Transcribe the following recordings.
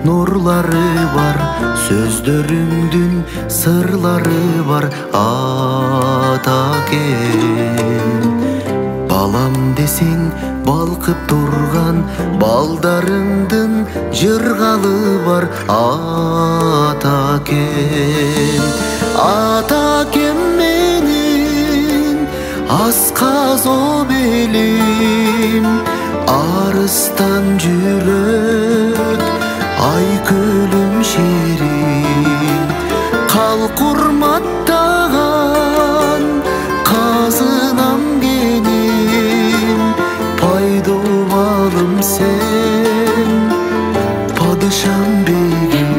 нурлары бар, сөздөрүңдүн сырлары бар. Атакем балам десең балкып турган балдарыңдын жыргалы бар. Атакем атакем менин асказо белим, арыстан жүрөт ай көлүм шерим. Калк урматтаган казынам кеним, пайдубалым сен падышам бегим.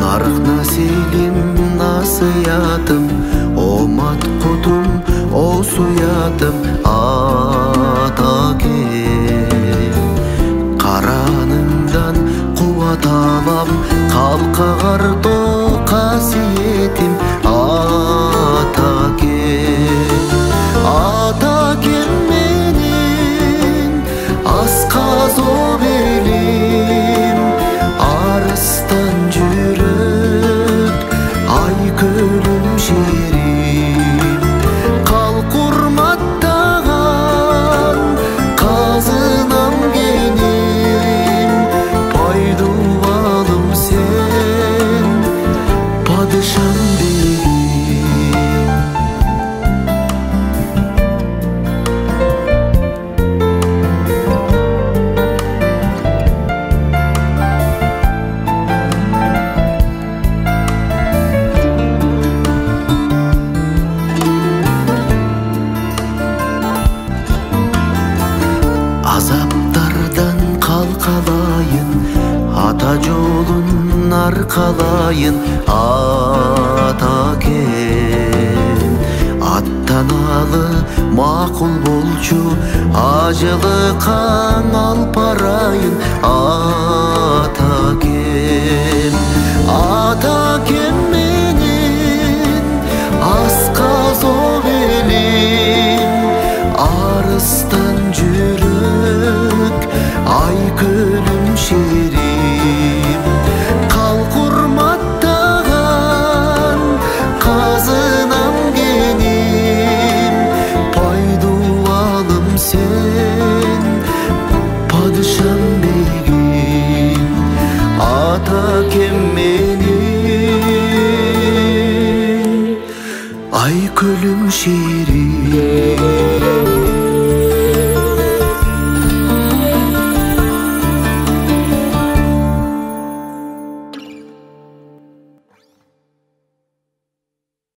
Нарк населим насыятым, омат кутум осуятым. Атакем каранымдан кубат алам, калкагарда касиетим. Атакем менин асказо белим, арыстан жүрөт ай көлүм шерим. Калк урматтаган казынам кеним, пайдубалым сен падышам бегим. Азаптардан калкалайын, ата жолун аркалайын. Атакем аттаналы макул болчу, ажалы каң алып барайын. Атакем атакем менин асказо белим, арыстан жүрөк ай көлүм шерим. Калк урматтаган казынам кеним, пайдубалым сен падышам бегим. Атакем менин ай көлүм шерим.